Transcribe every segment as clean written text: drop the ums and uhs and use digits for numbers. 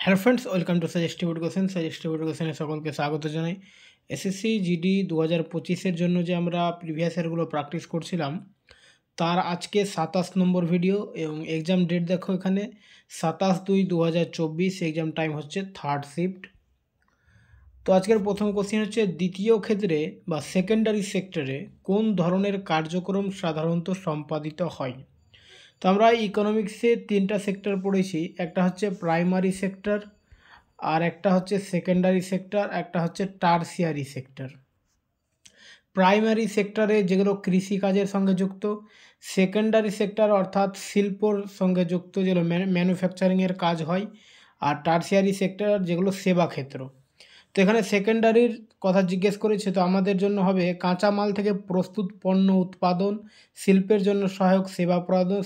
Hello friends, welcome to suggestive question. Suggestive কোশ্চেনে সকলকে স্বাগত জানাই। এসএসসি জিডি 2025-এর জন্য যে আমরা প্রিভিয়াস ইয়ারগুলো প্র্যাকটিস করছিলাম, তার আজকে 27 নম্বর ভিডিও এবং এক্সাম ডেট দেখো এখানে 27/2/2024। এক্সাম টাইম হচ্ছে থার্ড শিফট। তো আজকের প্রথম কোশ্চেন হচ্ছে, দ্বিতীয় ক্ষেত্রে বা সেকেন্ডারি সেক্টরে কোন ধরনের কার্যক্রম সাধারণত সম্পাদিত হয়? তো আমরা ইকোনমিক্সে 3টা সেক্টর পড়েছি। একটা হচ্ছে প্রাইমারি সেক্টর, আর একটা হচ্ছে সেকেন্ডারি সেক্টর, একটা হচ্ছে টারসিয়ারি সেক্টর। প্রাইমারি সেক্টরে যেগুলো কৃষিকাজের সঙ্গে যুক্ত, সেকেন্ডারি সেক্টর অর্থাৎ শিল্পর সঙ্গে যুক্ত যেগুলো ম্যানুফ্যাকচারিংয়ের কাজ হয়, আর টারসিয়ারি সেক্টর যেগুলো সেবা ক্ষেত্র। তো এখানে সেকেন্ডারির কথা জিজ্ঞেস করেছে, তো আমাদের জন্য হবে কাঁচামাল থেকে প্রস্তুত পণ্য উৎপাদন, শিল্পের জন্য সহায়ক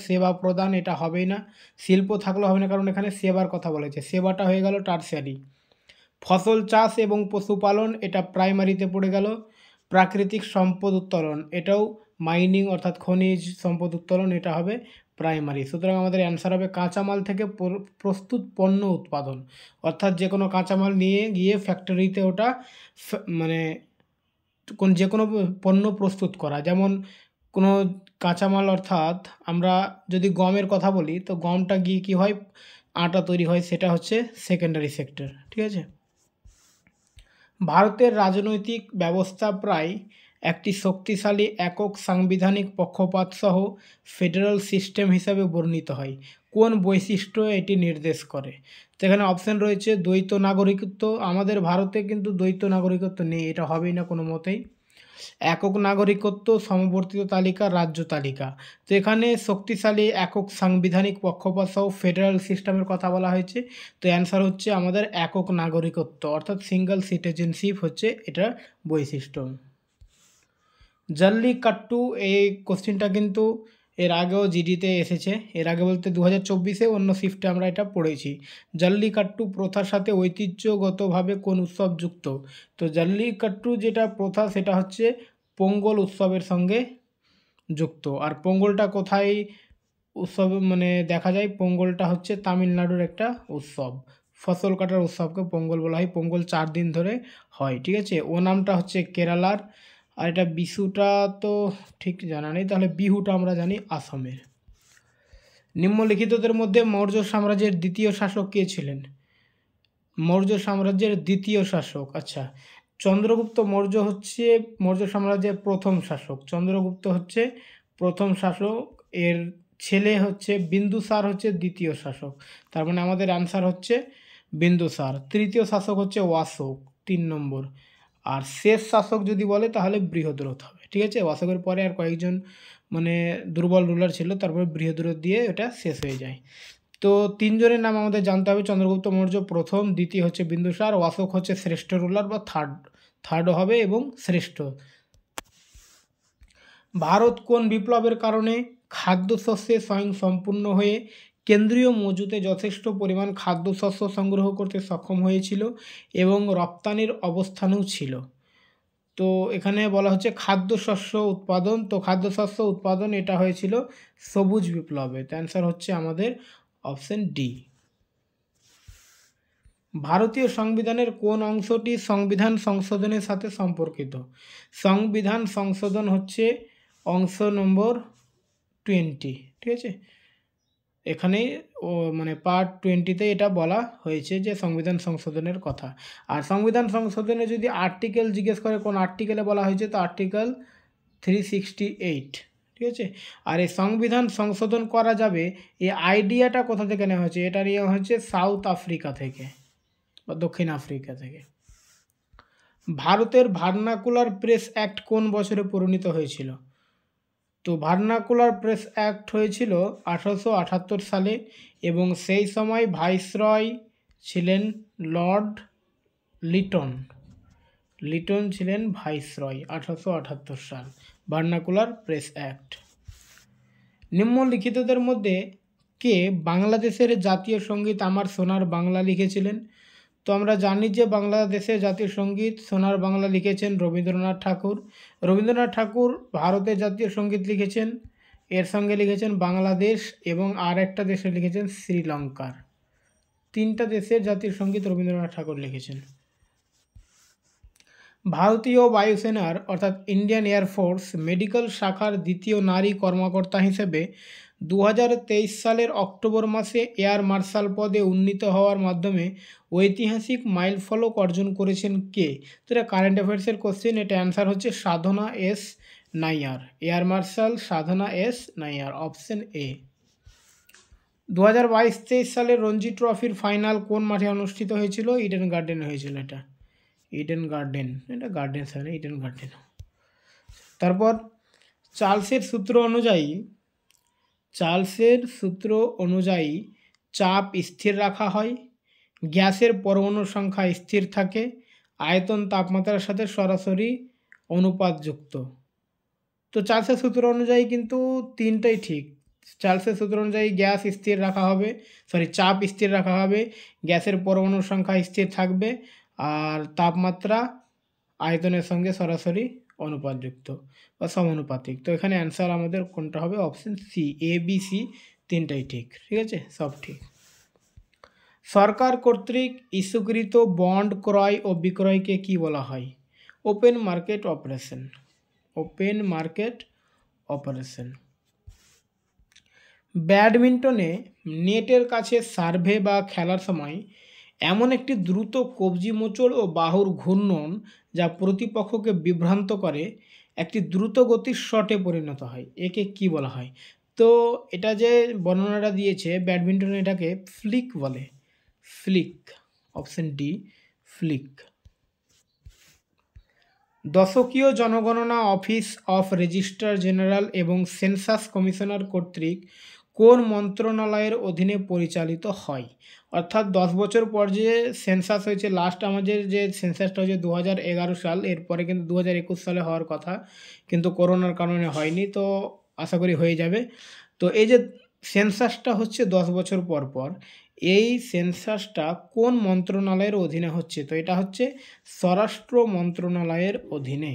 সেবা প্রদান। এটা হবেই না, শিল্প থাকলে হবে না, কারণ এখানে সেবার কথা বলেছে। সেবাটা হয়ে গেল টারসিয়ারি। ফসল চাষ এবং পশুপালন, এটা প্রাইমারিতে পড়ে গেল। প্রাকৃতিক সম্পদ উত্তোলন, এটাও মাইনিং অর্থাৎ খনিজ সম্পদ উত্তোলন, এটা হবে প্রাইমারি। সুতরাং আমাদের অ্যান্সার হবে কাঁচামাল থেকে প্রস্তুত পণ্য উৎপাদন, অর্থাৎ যে কোনো কাঁচামাল নিয়ে গিয়ে ফ্যাক্টরিতে ওটা মানে যে কোনো পণ্য প্রস্তুত করা। যেমন কোনো কাঁচামাল, অর্থাৎ আমরা যদি গমের কথা বলি, তো গমটা গিয়ে কী হয়, আটা তৈরি হয়, সেটা হচ্ছে সেকেন্ডারি সেক্টর। ঠিক আছে। ভারতের রাজনৈতিক ব্যবস্থা প্রায় একটি শক্তিশালী একক সাংবিধানিক পক্ষপাতসহ ফেডারেল সিস্টেম হিসাবে বর্ণিত হয়। কোন বৈশিষ্ট্য এটি নির্দেশ করে? তো এখানে অপশান রয়েছে দ্বৈত নাগরিকত্ব। আমাদের ভারতে কিন্তু দ্বৈত নাগরিকত্ব নেই, এটা হবেই না কোনো মতেই। একক নাগরিকত্ব, সমবর্তিত তালিকা, রাজ্য তালিকা। তো এখানে শক্তিশালী একক সাংবিধানিক পক্ষপাত সহ ফেডারেল সিস্টেমের কথা বলা হয়েছে। তো অ্যান্সার হচ্ছে আমাদের একক নাগরিকত্ব, অর্থাৎ সিঙ্গল সিটিজেনশিপ হচ্ছে এটা বৈশিষ্ট্য। জল্লিকাট্টু, এই কোশ্চেনটা কিন্তু এর আগেও জিডিতে এসেছে। এর আগে বলতে 2024-এ অন্য শিফটে আমরা এটা পড়েছি। জল্লিকাট্টু প্রথার সাথে ঐতিহ্যগতভাবে কোন উৎসব যুক্ত? তো জল্লিকাট্টু যেটা প্রথা, সেটা হচ্ছে পোঙ্গল উৎসবের সঙ্গে যুক্ত। আর পোঙ্গলটা কোথায় উৎসব মানে দেখা যায়? পোঙ্গলটা হচ্ছে তামিলনাড়ুর একটা উৎসব। ফসল কাটার উৎসবকে পোঙ্গল বলা হয়। পোঙ্গল 4 দিন ধরে হয়। ঠিক আছে। ওনামটা হচ্ছে কেরালার, আর এটা বিশুটা তো ঠিক জানা নেই, তাহলে বিহুটা আমরা জানি আসামের। নিম্নলিখিতদের মধ্যে মৌর্য সাম্রাজ্যের দ্বিতীয় শাসক কে ছিলেন? মৌর্য সাম্রাজ্যের দ্বিতীয় শাসক, আচ্ছা, চন্দ্রগুপ্ত মৌর্য হচ্ছে মৌর্য সাম্রাজ্যের প্রথম শাসক। চন্দ্রগুপ্ত হচ্ছে প্রথম শাসক, এর ছেলে হচ্ছে বিন্দুসার হচ্ছে দ্বিতীয় শাসক। তার মানে আমাদের অ্যান্সার হচ্ছে বিন্দুসার। তৃতীয় শাসক হচ্ছে অশোক, 3 নম্বর। আর শেষ শাসক যদি বলে তাহলে বৃহদ্রথ হবে। ঠিক আছে। অশোকের পরে আর কয়েকজন মানে দুর্বল রুলার ছিল, তারপরে বৃহদ্রথ দিয়ে এটা শেষ হয়ে যায়। তো 3 জনের নাম আমাদের জানতে হবে। চন্দ্রগুপ্ত মৌর্য প্রথম, দ্বিতীয় হচ্ছে বিন্দুসার, অশোক হচ্ছে শ্রেষ্ঠ রুলার বা থার্ড হবে এবং শ্রেষ্ঠ। ভারত কোন বিপ্লবের কারণে খাদ্যশস্যে স্বয়ংসম্পূর্ণ হয়ে কেন্দ্রীয় মজুতে যথেষ্ট পরিমাণ খাদ্যশস্য সংগ্রহ করতে সক্ষম হয়েছিল এবং রপ্তানির অবস্থানেও ছিল? তো এখানে বলা হচ্ছে খাদ্যশস্য উৎপাদন। তো খাদ্যশস্য উৎপাদন এটা হয়েছিল সবুজ বিপ্লবে। তো অ্যান্সার হচ্ছে আমাদের অপশন ডি। ভারতীয় সংবিধানের কোন অংশটি সংবিধান সংশোধনের সাথে সম্পর্কিত? সংবিধান সংশোধন হচ্ছে অংশ নম্বর 20। ঠিক আছে। এখানে মানে পার্ট 20-তে এটা বলা হয়েছে যে সংবিধান সংশোধনের কথা। আর সংবিধান সংশোধনে যদি আর্টিকেল জিজ্ঞেস করে কোন আর্টিকেলে বলা হয়েছে, তো আর্টিকেল 368। ঠিক আছে। আর এই সংবিধান সংশোধন করা যাবে, এই আইডিয়াটা কোথা থেকে নেওয়া হয়েছে? এটা নেওয়া হয়েছে সাউথ আফ্রিকা থেকে বা দক্ষিণ আফ্রিকা থেকে। ভারতের ভার্নাকুলার প্রেস অ্যাক্ট কোন বছরে পরিণত হয়েছিল? তো ভার্নাকুলার প্রেস অ্যাক্ট হয়েছিল 1878 সালে এবং সেই সময় ভাইসরয় ছিলেন লর্ড লিটন। লিটন ছিলেন ভাইসরয়। 1878 সাল ভার্নাকুলার প্রেস অ্যাক্ট। নিম্নলিখিতদের মধ্যে কে বাংলাদেশের জাতীয় সঙ্গীত আমার সোনার বাংলা লিখেছিলেন? তো আমরা জানি যে বাংলাদেশের জাতীয় সঙ্গীত সোনার বাংলা লিখেছেন রবীন্দ্রনাথ ঠাকুর। রবীন্দ্রনাথ ঠাকুর ভারতের জাতীয় সঙ্গীত লিখেছেন, এর সঙ্গে লিখেছেন বাংলাদেশ এবং আর একটা দেশে লিখেছেন শ্রীলঙ্কার। তিনটা দেশের জাতীয় সঙ্গীত রবীন্দ্রনাথ ঠাকুর লিখেছেন। ভারতীয় বায়ুসেনার অর্থাৎ ইন্ডিয়ান এয়ারফোর্স মেডিকেল শাখার দ্বিতীয় নারী কর্মকর্তা হিসেবে 2023 সালের অক্টোবর মাসে এয়ার মার্শাল পদে উন্নীত হওয়ার মাধ্যমে ঐতিহাসিক মাইলফলক অর্জন করেছেন কে? তো এটা কারেন্ট অ্যাফেয়ার্সের কোশ্চেন। এটা অ্যান্সার হচ্ছে Sadhana S Nair. Air marshal Sadhana S Nair, option A. 2022-23 সালের রঞ্জি ট্রফির ফাইনাল কোন মাঠে অনুষ্ঠিত হয়েছিল? ইডেন গার্ডেন হয়েছিল। এটা ইডেন গার্ডেন, এটা গার্ডেন স্যার, ইডেন গার্ডেন। তারপর চার্লসের সূত্র অনুযায়ী চাপ স্থির রাখা হয়, গ্যাসের পরমাণু সংখ্যা স্থির থাকে, আয়তন তাপমাত্রার সাথে সরাসরি অনুপাতযুক্ত। তো চার্লসের সূত্র অনুযায়ী কিন্তু তিনটাই ঠিক। চার্লসের সূত্র অনুযায়ী গ্যাস স্থির রাখা হবে, চাপ স্থির রাখা হবে, গ্যাসের পরমাণু সংখ্যা স্থির থাকবে, আর তাপমাত্রা আয়তনের সঙ্গে সরাসরি অনুপাতযুক্ত বা সমানুপাতিক। তো এখানে অ্যান্সার আমাদের কোনটা হবে? Option C, A B C তিনটাই ঠিক। ঠিক আছে, সব ঠিক। সরকার কর্তৃক ইস্যুকৃত বন্ড ক্রয় ও বিক্রয়কে কি বলা হয়? Open market operation. Open market operation. ব্যাডমিন্টনে নেটের কাছে সার্ভে বা খেলার সময় এমন একটি দ্রুত কবজি মোচড় ও বাহুর ঘূর্ণন যা প্রতিপক্ষকে বিভ্রান্ত করে একটি দ্রুত গতির শটে পরিণত হয়, একে কি বলা হয়? তো এটা যে বর্ণনাটা দিয়েছে ব্যাডমিন্টনে, এটাকে ফ্লিক বলে। Flick, option D, flick. দশকীয় জনগণনা অফিস অফ রেজিস্ট্রার জেনারেল এবং সেন্সাস কমিশনার কর্তৃক কোন মন্ত্রণালয়ের অধীনে পরিচালিত হয়? অর্থাৎ 10 বছর পর যে সেন্সাস হয়েছে, লাস্ট আমাদের যে সেন্সাসটা হয়েছে 2011 সাল, এরপরে কিন্তু 2021 সালে হওয়ার কথা, কিন্তু করোনার কারণে হয়নি। তো আশা করি হয়ে যাবে। তো এই যে সেন্সাসটা হচ্ছে 10 বছর পর পর, এই সেন্সাসটা কোন মন্ত্রণালয়ের অধীনে হচ্ছে? তো এটা হচ্ছে স্বরাষ্ট্র মন্ত্রণালয়ের অধীনে,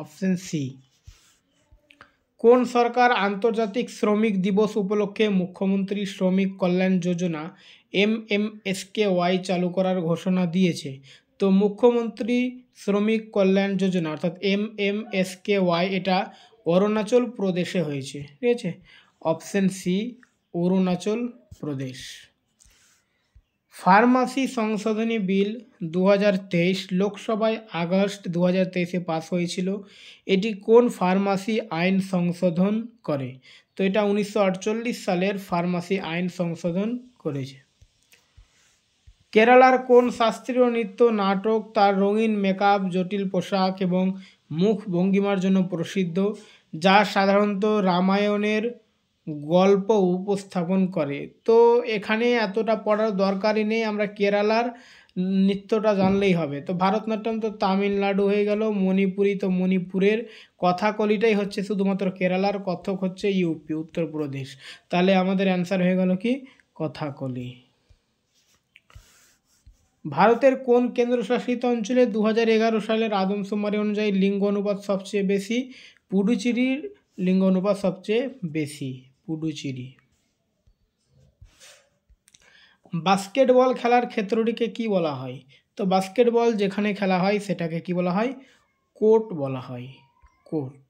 অপশন সি। কোন সরকার আন্তর্জাতিক শ্রমিক দিবস উপলক্ষে মুখ্যমন্ত্রী শ্রমিক কল্যাণ যোজনা MMSKY চালু করার ঘোষণা দিয়েছে? তো মুখ্যমন্ত্রী শ্রমিক কল্যাণ যোজনা অর্থাৎ MMSKY এটা অরুণাচল প্রদেশে হয়েছে। ঠিক আছে, option C, Arunachal Pradesh. Pharmacy সংশোধনী বিল 2023 লোকসভায় আগস্ট 2023-এ পাস হয়েছিল। এটি কোন ফার্মাসি আইন সংশোধন করে? তো এটা 1948 সালের ফার্মাসি আইন সংশোধন করেছে। কেরালার কোন শাস্ত্রীয় নৃত্য নাটক তার রঙিন মেকআপ, জটিল পোশাক এবং মুখ ভঙ্গিমার জন্য প্রসিদ্ধ, যা সাধারণত রামায়ণের গল্প উপস্থাপন করে? তো এখানে এতটা পড়ার দরকারই নেই, আমরা কেরালার নৃত্যটা জানলেই হবে। তো ভারতনাট্যম তো তামিলনাড়ু হয়ে গেল, মণিপুরি তো মণিপুরের, কথাকলিটাই হচ্ছে শুধুমাত্র কেরালার, কত্থক হচ্ছে ইউপি উত্তরপ্রদেশ। তাহলে আমাদের অ্যান্সার হয়ে গেল কি? কথাকলি। ভারতের কোন কেন্দ্রশাসিত অঞ্চলে 2011 সালের আদমশুমারি অনুযায়ী লিঙ্গ অনুপাত সবচেয়ে বেশি? পুডুচেরির লিঙ্গ অনুপাত সবচেয়ে বেশি, পুডুচেরি। বাস্কেটবল খেলার ক্ষেত্রটিকে কি বলা হয়? তো বাস্কেটবল যেখানে খেলা হয় সেটাকে কি বলা হয়? কোর্ট বলা হয়, কোর্ট।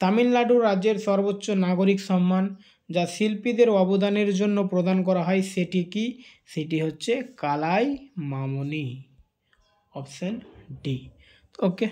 তামিলনাড়ু রাজ্যের সর্বোচ্চ নাগরিক সম্মান যা শিল্পীদের অবদানের জন্য প্রদান করা হয় সেটি কি? সেটি হচ্ছে কালাই মামনি, অপশন ডি। ওকে।